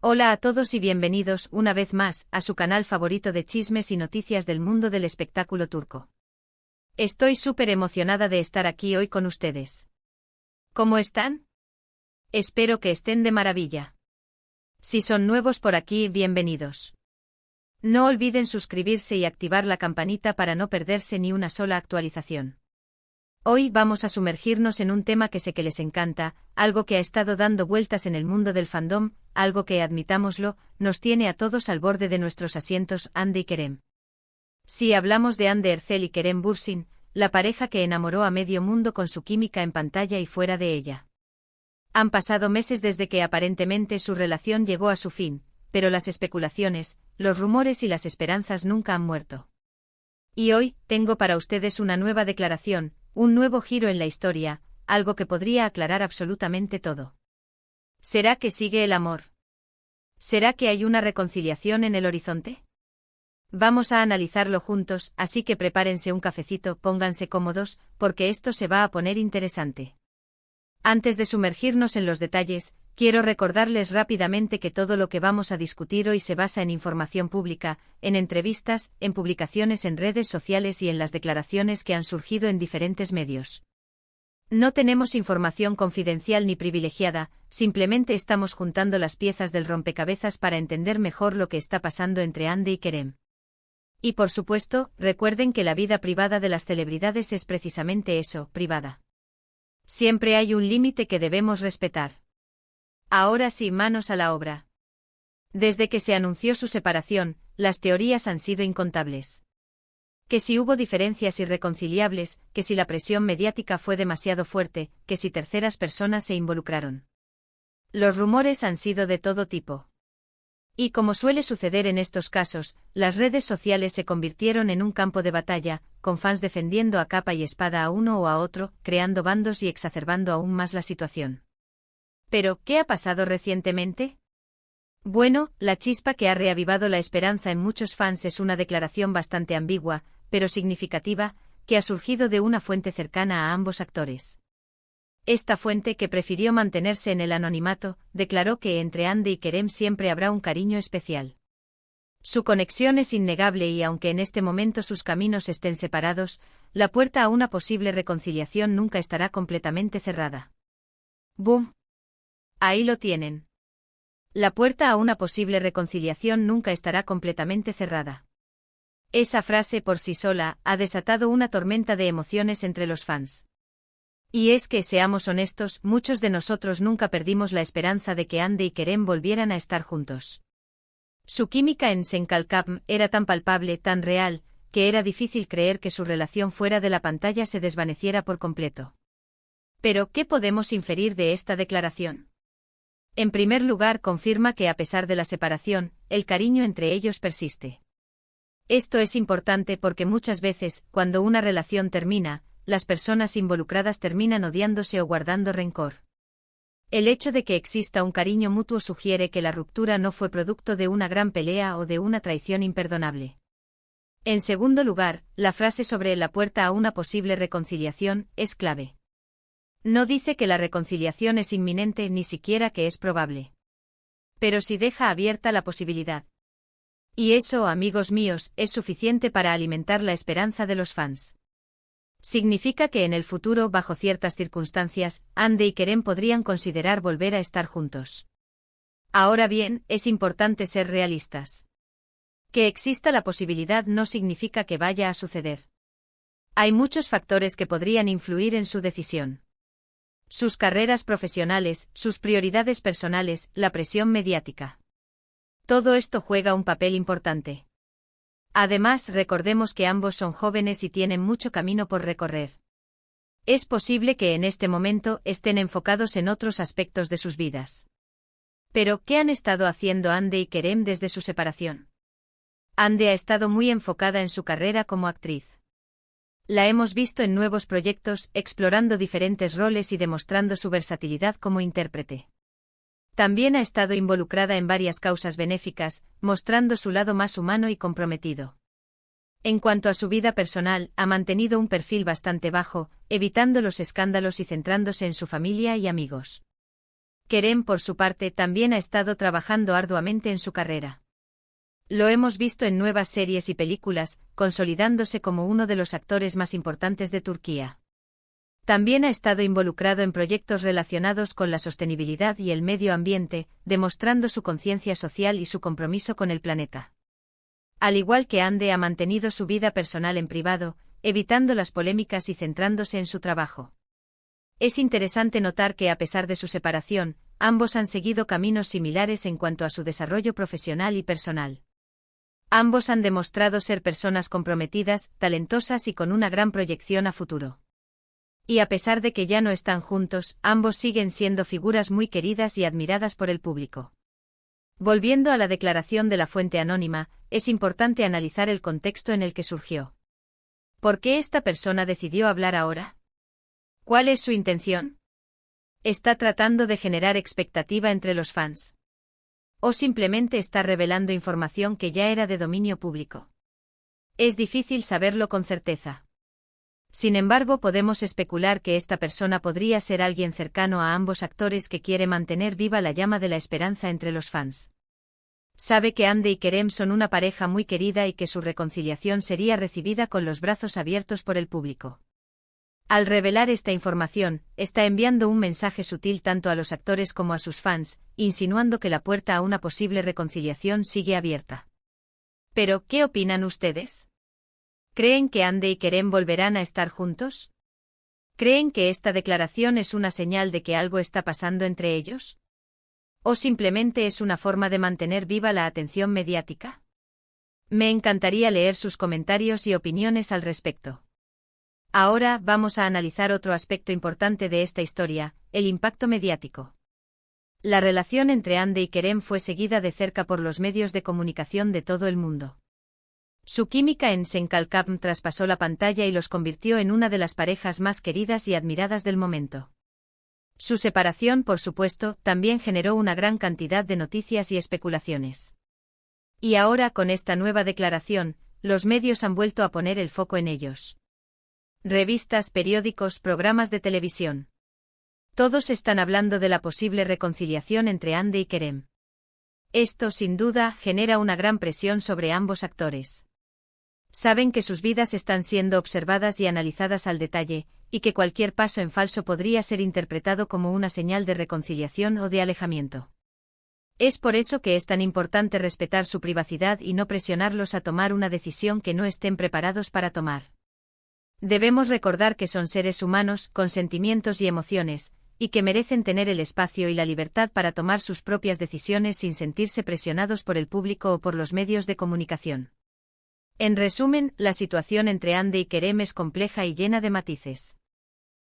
Hola a todos y bienvenidos, una vez más, a su canal favorito de chismes y noticias del mundo del espectáculo turco. Estoy súper emocionada de estar aquí hoy con ustedes. ¿Cómo están? Espero que estén de maravilla. Si son nuevos por aquí, bienvenidos. No olviden suscribirse y activar la campanita para no perderse ni una sola actualización. Hoy vamos a sumergirnos en un tema que sé que les encanta, algo que ha estado dando vueltas en el mundo del fandom, algo que, admitámoslo, nos tiene a todos al borde de nuestros asientos, Hande y Kerem. Si hablamos de Hande Erçel y Kerem Bürsin, la pareja que enamoró a medio mundo con su química en pantalla y fuera de ella. Han pasado meses desde que aparentemente su relación llegó a su fin, pero las especulaciones, los rumores y las esperanzas nunca han muerto. Y hoy, tengo para ustedes una nueva declaración, un nuevo giro en la historia, algo que podría aclarar absolutamente todo. ¿Será que sigue el amor? ¿Será que hay una reconciliación en el horizonte? Vamos a analizarlo juntos, así que prepárense un cafecito, pónganse cómodos, porque esto se va a poner interesante. Antes de sumergirnos en los detalles, quiero recordarles rápidamente que todo lo que vamos a discutir hoy se basa en información pública, en entrevistas, en publicaciones en redes sociales y en las declaraciones que han surgido en diferentes medios. No tenemos información confidencial ni privilegiada, simplemente estamos juntando las piezas del rompecabezas para entender mejor lo que está pasando entre Hande y Kerem. Y por supuesto, recuerden que la vida privada de las celebridades es precisamente eso, privada. Siempre hay un límite que debemos respetar. Ahora sí, manos a la obra. Desde que se anunció su separación, las teorías han sido incontables. Que si hubo diferencias irreconciliables, que si la presión mediática fue demasiado fuerte, que si terceras personas se involucraron. Los rumores han sido de todo tipo. Y como suele suceder en estos casos, las redes sociales se convirtieron en un campo de batalla, con fans defendiendo a capa y espada a uno o a otro, creando bandos y exacerbando aún más la situación. Pero, ¿qué ha pasado recientemente? Bueno, la chispa que ha reavivado la esperanza en muchos fans es una declaración bastante ambigua, pero significativa, que ha surgido de una fuente cercana a ambos actores. Esta fuente, que prefirió mantenerse en el anonimato, declaró que entre Hande y Kerem siempre habrá un cariño especial. Su conexión es innegable y aunque en este momento sus caminos estén separados, la puerta a una posible reconciliación nunca estará completamente cerrada. ¡Bum! Ahí lo tienen. La puerta a una posible reconciliación nunca estará completamente cerrada. Esa frase por sí sola ha desatado una tormenta de emociones entre los fans. Y es que, seamos honestos, muchos de nosotros nunca perdimos la esperanza de que Hande y Kerem volvieran a estar juntos. Su química en Senkalkam era tan palpable, tan real, que era difícil creer que su relación fuera de la pantalla se desvaneciera por completo. Pero, ¿qué podemos inferir de esta declaración? En primer lugar, confirma que a pesar de la separación, el cariño entre ellos persiste. Esto es importante porque muchas veces, cuando una relación termina, las personas involucradas terminan odiándose o guardando rencor. El hecho de que exista un cariño mutuo sugiere que la ruptura no fue producto de una gran pelea o de una traición imperdonable. En segundo lugar, la frase sobre la puerta a una posible reconciliación es clave. No dice que la reconciliación es inminente ni siquiera que es probable. Pero sí deja abierta la posibilidad. Y eso, amigos míos, es suficiente para alimentar la esperanza de los fans. Significa que en el futuro, bajo ciertas circunstancias, Hande y Kerem podrían considerar volver a estar juntos. Ahora bien, es importante ser realistas. Que exista la posibilidad no significa que vaya a suceder. Hay muchos factores que podrían influir en su decisión. Sus carreras profesionales, sus prioridades personales, la presión mediática. Todo esto juega un papel importante. Además, recordemos que ambos son jóvenes y tienen mucho camino por recorrer. Es posible que en este momento estén enfocados en otros aspectos de sus vidas. Pero, ¿qué han estado haciendo Hande y Kerem desde su separación? Hande ha estado muy enfocada en su carrera como actriz. La hemos visto en nuevos proyectos, explorando diferentes roles y demostrando su versatilidad como intérprete. También ha estado involucrada en varias causas benéficas, mostrando su lado más humano y comprometido. En cuanto a su vida personal, ha mantenido un perfil bastante bajo, evitando los escándalos y centrándose en su familia y amigos. Kerem, por su parte, también ha estado trabajando arduamente en su carrera. Lo hemos visto en nuevas series y películas, consolidándose como uno de los actores más importantes de Turquía. También ha estado involucrado en proyectos relacionados con la sostenibilidad y el medio ambiente, demostrando su conciencia social y su compromiso con el planeta. Al igual que Hande, ha mantenido su vida personal en privado, evitando las polémicas y centrándose en su trabajo. Es interesante notar que, a pesar de su separación, ambos han seguido caminos similares en cuanto a su desarrollo profesional y personal. Ambos han demostrado ser personas comprometidas, talentosas y con una gran proyección a futuro. Y a pesar de que ya no están juntos, ambos siguen siendo figuras muy queridas y admiradas por el público. Volviendo a la declaración de la fuente anónima, es importante analizar el contexto en el que surgió. ¿Por qué esta persona decidió hablar ahora? ¿Cuál es su intención? ¿Está tratando de generar expectativa entre los fans? ¿O simplemente está revelando información que ya era de dominio público? Es difícil saberlo con certeza. Sin embargo, podemos especular que esta persona podría ser alguien cercano a ambos actores que quiere mantener viva la llama de la esperanza entre los fans. Sabe que Hande y Kerem son una pareja muy querida y que su reconciliación sería recibida con los brazos abiertos por el público. Al revelar esta información, está enviando un mensaje sutil tanto a los actores como a sus fans, insinuando que la puerta a una posible reconciliación sigue abierta. Pero, ¿qué opinan ustedes? ¿Creen que Hande y Kerem volverán a estar juntos? ¿Creen que esta declaración es una señal de que algo está pasando entre ellos? ¿O simplemente es una forma de mantener viva la atención mediática? Me encantaría leer sus comentarios y opiniones al respecto. Ahora vamos a analizar otro aspecto importante de esta historia, el impacto mediático. La relación entre Hande y Kerem fue seguida de cerca por los medios de comunicación de todo el mundo. Su química en Senkalkam traspasó la pantalla y los convirtió en una de las parejas más queridas y admiradas del momento. Su separación, por supuesto, también generó una gran cantidad de noticias y especulaciones. Y ahora, con esta nueva declaración, los medios han vuelto a poner el foco en ellos. Revistas, periódicos, programas de televisión. Todos están hablando de la posible reconciliación entre Hande y Kerem. Esto, sin duda, genera una gran presión sobre ambos actores. Saben que sus vidas están siendo observadas y analizadas al detalle, y que cualquier paso en falso podría ser interpretado como una señal de reconciliación o de alejamiento. Es por eso que es tan importante respetar su privacidad y no presionarlos a tomar una decisión que no estén preparados para tomar. Debemos recordar que son seres humanos, con sentimientos y emociones, y que merecen tener el espacio y la libertad para tomar sus propias decisiones sin sentirse presionados por el público o por los medios de comunicación. En resumen, la situación entre Hande y Kerem es compleja y llena de matices.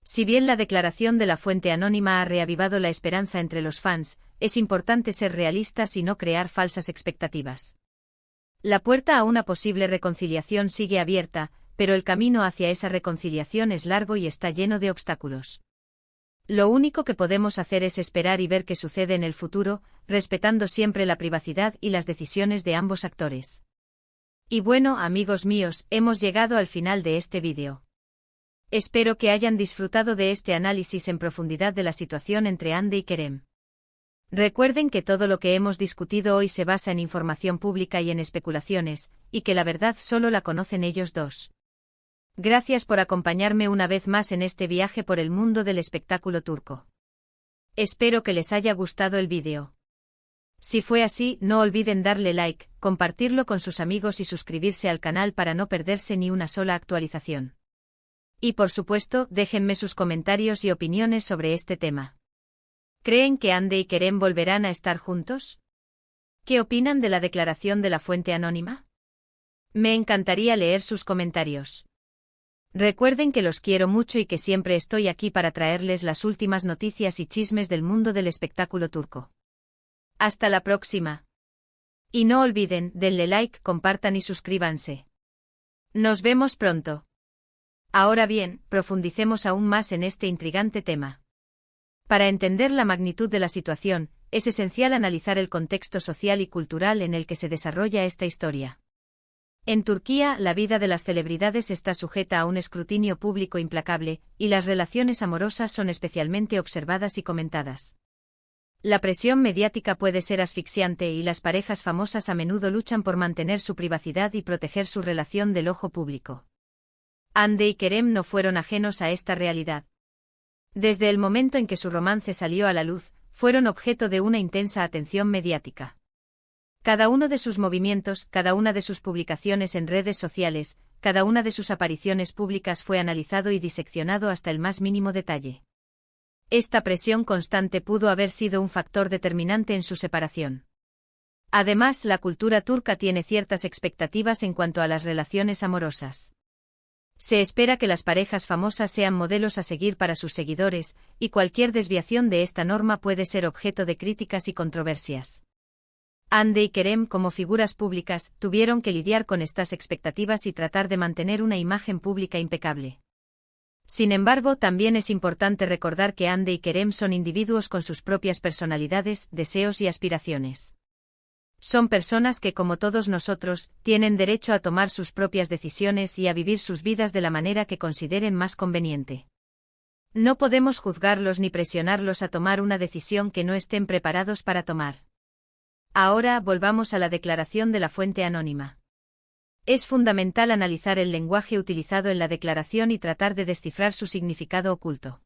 Si bien la declaración de la fuente anónima ha reavivado la esperanza entre los fans, es importante ser realistas y no crear falsas expectativas. La puerta a una posible reconciliación sigue abierta, pero el camino hacia esa reconciliación es largo y está lleno de obstáculos. Lo único que podemos hacer es esperar y ver qué sucede en el futuro, respetando siempre la privacidad y las decisiones de ambos actores. Y bueno, amigos míos, hemos llegado al final de este vídeo. Espero que hayan disfrutado de este análisis en profundidad de la situación entre Hande y Kerem. Recuerden que todo lo que hemos discutido hoy se basa en información pública y en especulaciones, y que la verdad solo la conocen ellos dos. Gracias por acompañarme una vez más en este viaje por el mundo del espectáculo turco. Espero que les haya gustado el vídeo. Si fue así, no olviden darle like, compartirlo con sus amigos y suscribirse al canal para no perderse ni una sola actualización. Y por supuesto, déjenme sus comentarios y opiniones sobre este tema. ¿Creen que Hande y Kerem volverán a estar juntos? ¿Qué opinan de la declaración de la fuente anónima? Me encantaría leer sus comentarios. Recuerden que los quiero mucho y que siempre estoy aquí para traerles las últimas noticias y chismes del mundo del espectáculo turco. Hasta la próxima. Y no olviden, denle like, compartan y suscríbanse. Nos vemos pronto. Ahora bien, profundicemos aún más en este intrigante tema. Para entender la magnitud de la situación, es esencial analizar el contexto social y cultural en el que se desarrolla esta historia. En Turquía, la vida de las celebridades está sujeta a un escrutinio público implacable, y las relaciones amorosas son especialmente observadas y comentadas. La presión mediática puede ser asfixiante y las parejas famosas a menudo luchan por mantener su privacidad y proteger su relación del ojo público. Hande y Kerem no fueron ajenos a esta realidad. Desde el momento en que su romance salió a la luz, fueron objeto de una intensa atención mediática. Cada uno de sus movimientos, cada una de sus publicaciones en redes sociales, cada una de sus apariciones públicas fue analizado y diseccionado hasta el más mínimo detalle. Esta presión constante pudo haber sido un factor determinante en su separación. Además, la cultura turca tiene ciertas expectativas en cuanto a las relaciones amorosas. Se espera que las parejas famosas sean modelos a seguir para sus seguidores, y cualquier desviación de esta norma puede ser objeto de críticas y controversias. Hande y Kerem, como figuras públicas, tuvieron que lidiar con estas expectativas y tratar de mantener una imagen pública impecable. Sin embargo, también es importante recordar que Hande y Kerem son individuos con sus propias personalidades, deseos y aspiraciones. Son personas que, como todos nosotros, tienen derecho a tomar sus propias decisiones y a vivir sus vidas de la manera que consideren más conveniente. No podemos juzgarlos ni presionarlos a tomar una decisión que no estén preparados para tomar. Ahora volvamos a la declaración de la fuente anónima. Es fundamental analizar el lenguaje utilizado en la declaración y tratar de descifrar su significado oculto.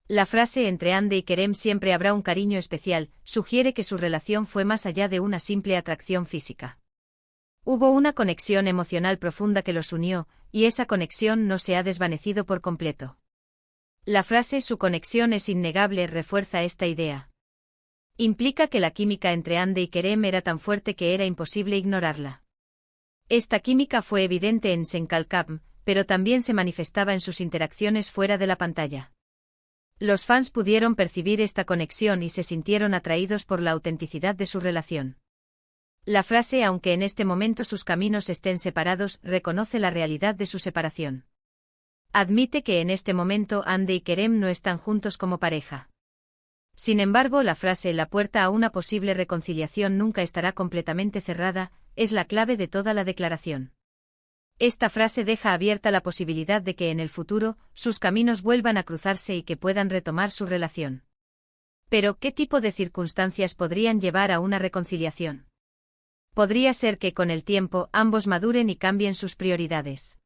La frase entre Hande y Kerem siempre habrá un cariño especial sugiere que su relación fue más allá de una simple atracción física. Hubo una conexión emocional profunda que los unió, y esa conexión no se ha desvanecido por completo. La frase "su conexión es innegable" refuerza esta idea. Implica que la química entre Hande y Kerem era tan fuerte que era imposible ignorarla. Esta química fue evidente en Senkalkam, pero también se manifestaba en sus interacciones fuera de la pantalla. Los fans pudieron percibir esta conexión y se sintieron atraídos por la autenticidad de su relación. La frase "aunque en este momento sus caminos estén separados" reconoce la realidad de su separación. Admite que en este momento Hande y Kerem no están juntos como pareja. Sin embargo, la frase "la puerta a una posible reconciliación nunca estará completamente cerrada" es la clave de toda la declaración. Esta frase deja abierta la posibilidad de que en el futuro, sus caminos vuelvan a cruzarse y que puedan retomar su relación. Pero, ¿qué tipo de circunstancias podrían llevar a una reconciliación? Podría ser que con el tiempo ambos maduren y cambien sus prioridades.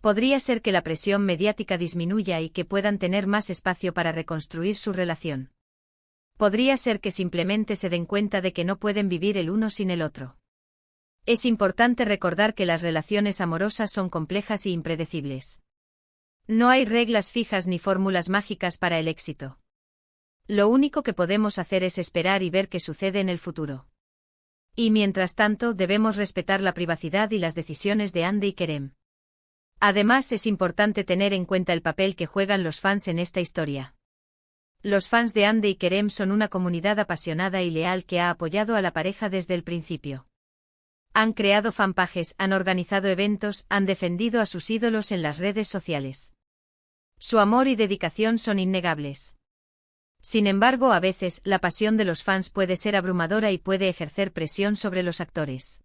Podría ser que la presión mediática disminuya y que puedan tener más espacio para reconstruir su relación. Podría ser que simplemente se den cuenta de que no pueden vivir el uno sin el otro. Es importante recordar que las relaciones amorosas son complejas y impredecibles. No hay reglas fijas ni fórmulas mágicas para el éxito. Lo único que podemos hacer es esperar y ver qué sucede en el futuro. Y mientras tanto, debemos respetar la privacidad y las decisiones de Hande y Kerem. Además, es importante tener en cuenta el papel que juegan los fans en esta historia. Los fans de Hande y Kerem son una comunidad apasionada y leal que ha apoyado a la pareja desde el principio. Han creado fanpages, han organizado eventos, han defendido a sus ídolos en las redes sociales. Su amor y dedicación son innegables. Sin embargo, a veces, la pasión de los fans puede ser abrumadora y puede ejercer presión sobre los actores.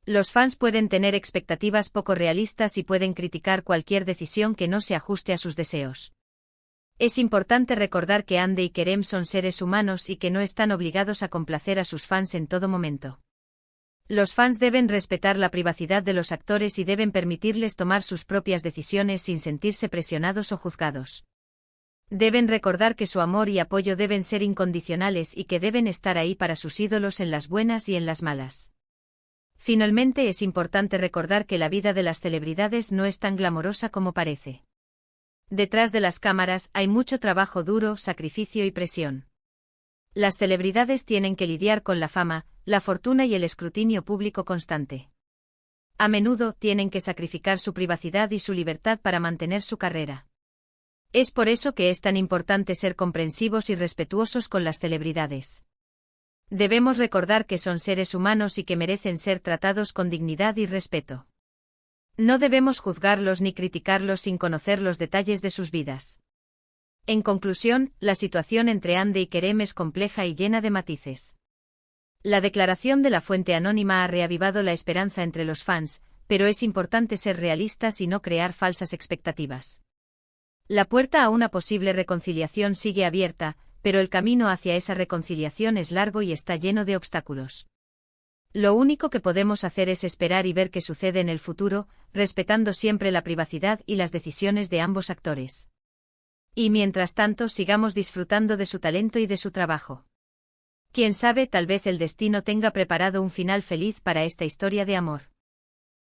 Los fans pueden tener expectativas poco realistas y pueden criticar cualquier decisión que no se ajuste a sus deseos. Es importante recordar que Hande y Kerem son seres humanos y que no están obligados a complacer a sus fans en todo momento. Los fans deben respetar la privacidad de los actores y deben permitirles tomar sus propias decisiones sin sentirse presionados o juzgados. Deben recordar que su amor y apoyo deben ser incondicionales y que deben estar ahí para sus ídolos en las buenas y en las malas. Finalmente, es importante recordar que la vida de las celebridades no es tan glamorosa como parece. Detrás de las cámaras hay mucho trabajo duro, sacrificio y presión. Las celebridades tienen que lidiar con la fama, la fortuna y el escrutinio público constante. A menudo tienen que sacrificar su privacidad y su libertad para mantener su carrera. Es por eso que es tan importante ser comprensivos y respetuosos con las celebridades. Debemos recordar que son seres humanos y que merecen ser tratados con dignidad y respeto. No debemos juzgarlos ni criticarlos sin conocer los detalles de sus vidas. En conclusión, la situación entre Hande y Kerem es compleja y llena de matices. La declaración de la fuente anónima ha reavivado la esperanza entre los fans, pero es importante ser realistas y no crear falsas expectativas. La puerta a una posible reconciliación sigue abierta, pero el camino hacia esa reconciliación es largo y está lleno de obstáculos. Lo único que podemos hacer es esperar y ver qué sucede en el futuro, respetando siempre la privacidad y las decisiones de ambos actores. Y mientras tanto sigamos disfrutando de su talento y de su trabajo. Quién sabe, tal vez el destino tenga preparado un final feliz para esta historia de amor.